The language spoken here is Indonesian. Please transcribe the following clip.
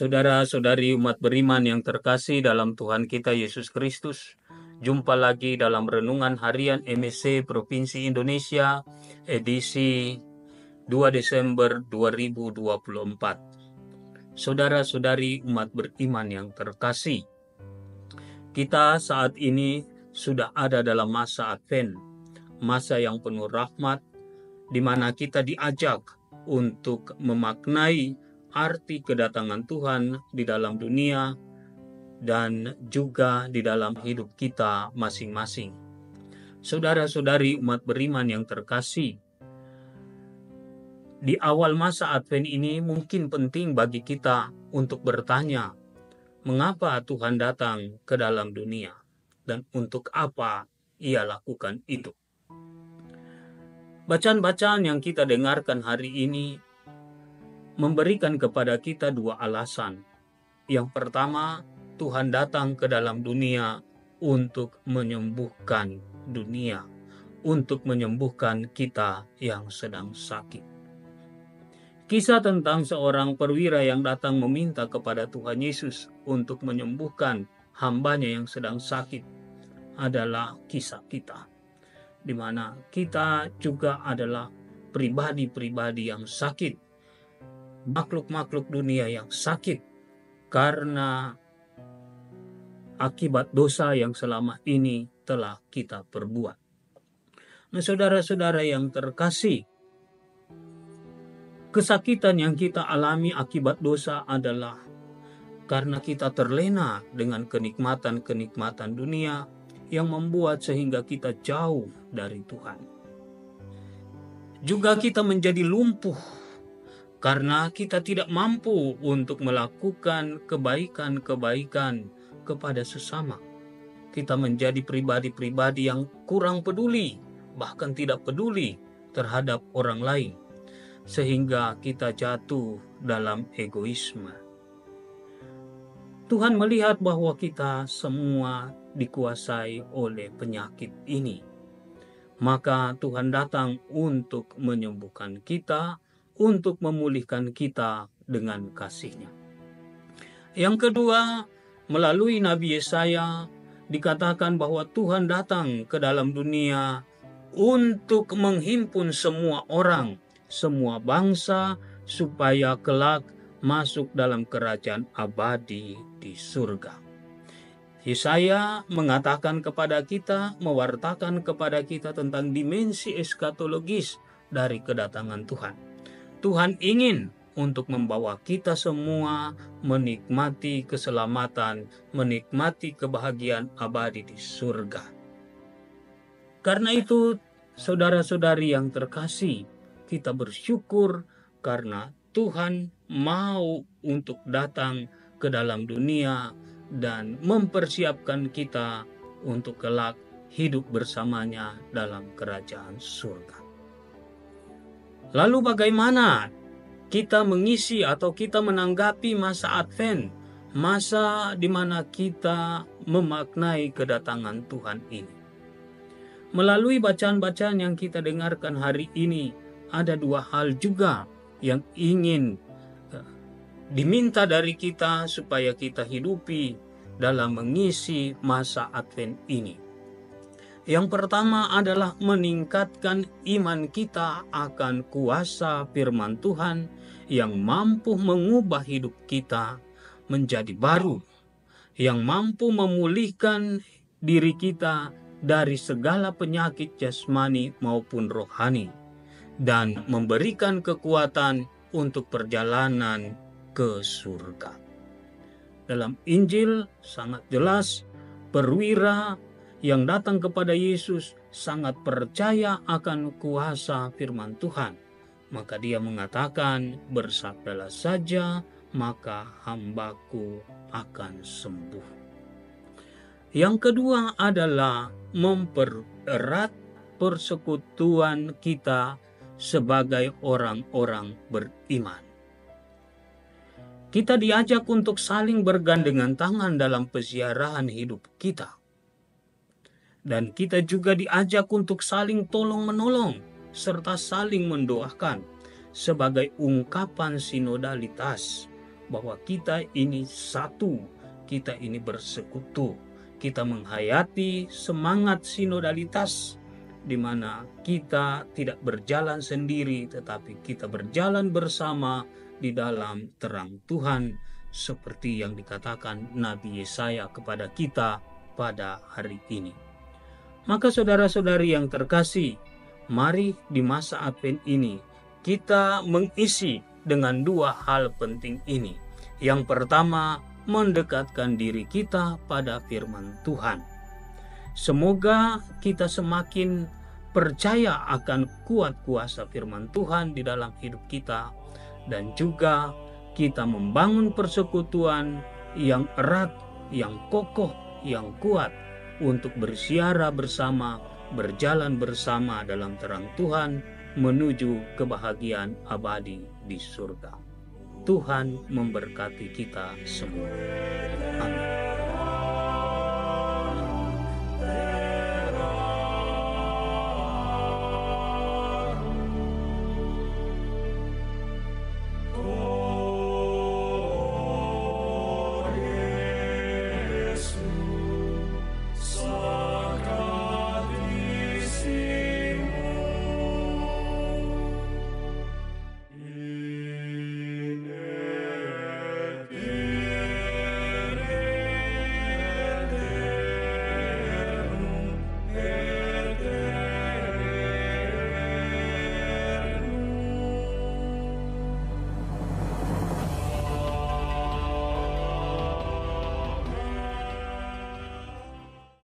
Saudara-saudari umat beriman yang terkasih dalam Tuhan kita Yesus Kristus, jumpa lagi dalam Renungan Harian MSC Provinsi Indonesia, edisi 2 Desember 2024. Saudara-saudari umat beriman yang terkasih, kita saat ini sudah ada dalam masa Advent, masa yang penuh rahmat, di mana kita diajak untuk memaknai arti kedatangan Tuhan di dalam dunia dan juga di dalam hidup kita masing-masing. Saudara-saudari umat beriman yang terkasih, di awal masa Advent ini mungkin penting bagi kita untuk bertanya, mengapa Tuhan datang ke dalam dunia dan untuk apa Ia lakukan itu? Bacaan-bacaan yang kita dengarkan hari ini memberikan kepada kita dua alasan. Yang pertama, Tuhan datang ke dalam dunia untuk menyembuhkan dunia, untuk menyembuhkan kita yang sedang sakit. Kisah tentang seorang perwira yang datang meminta kepada Tuhan Yesus untuk menyembuhkan hambanya yang sedang sakit adalah kisah kita, di mana kita juga adalah pribadi-pribadi yang sakit, makhluk-makhluk dunia yang sakit karena akibat dosa yang selama ini telah kita perbuat. Nah, saudara-saudara yang terkasih, kesakitan yang kita alami akibat dosa adalah karena kita terlena dengan kenikmatan-kenikmatan dunia yang membuat sehingga kita jauh dari Tuhan. Juga kita menjadi lumpuh karena kita tidak mampu untuk melakukan kebaikan-kebaikan kepada sesama. Kita menjadi pribadi-pribadi yang kurang peduli, bahkan tidak peduli terhadap orang lain, sehingga kita jatuh dalam egoisme. Tuhan melihat bahwa kita semua dikuasai oleh penyakit ini. Maka Tuhan datang untuk menyembuhkan kita, untuk memulihkan kita dengan kasih-Nya. Yang kedua, melalui Nabi Yesaya dikatakan bahwa Tuhan datang ke dalam dunia untuk menghimpun semua orang, semua bangsa, supaya kelak masuk dalam kerajaan abadi di surga. Yesaya mengatakan kepada kita, mewartakan kepada kita tentang dimensi eskatologis dari kedatangan Tuhan. Tuhan ingin untuk membawa kita semua menikmati keselamatan, menikmati kebahagiaan abadi di surga. Karena itu, saudara-saudari yang terkasih, kita bersyukur karena Tuhan mau untuk datang ke dalam dunia dan mempersiapkan kita untuk kelak hidup bersamanya dalam kerajaan surga. Lalu bagaimana kita mengisi atau kita menanggapi masa Advent, masa di mana kita memaknai kedatangan Tuhan ini? Melalui bacaan-bacaan yang kita dengarkan hari ini, ada dua hal juga yang ingin diminta dari kita supaya kita hidupi dalam mengisi masa Advent ini. Yang pertama adalah meningkatkan iman kita akan kuasa firman Tuhan yang mampu mengubah hidup kita menjadi baru, yang mampu memulihkan diri kita dari segala penyakit jasmani maupun rohani, dan memberikan kekuatan untuk perjalanan ke surga. Dalam Injil sangat jelas, perwira yang datang kepada Yesus sangat percaya akan kuasa firman Tuhan. Maka dia mengatakan, bersabdalah saja, maka hambaku akan sembuh. Yang kedua adalah mempererat persekutuan kita sebagai orang-orang beriman. Kita diajak untuk saling bergandengan tangan dalam peziarahan hidup kita. Dan kita juga diajak untuk saling tolong-menolong serta saling mendoakan sebagai ungkapan sinodalitas bahwa kita ini satu, kita ini bersekutu, kita menghayati semangat sinodalitas di mana kita tidak berjalan sendiri tetapi kita berjalan bersama di dalam terang Tuhan, seperti yang dikatakan Nabi Yesaya kepada kita pada hari ini. Maka saudara-saudari yang terkasih, mari di masa Advent ini kita mengisi dengan dua hal penting ini. Yang pertama, mendekatkan diri kita pada firman Tuhan. Semoga kita semakin percaya akan kuat kuasa firman Tuhan di dalam hidup kita, dan juga kita membangun persekutuan yang erat, yang kokoh, yang kuat untuk bersiara bersama, berjalan bersama dalam terang Tuhan menuju kebahagiaan abadi di surga. Tuhan memberkati kita semua. Amin.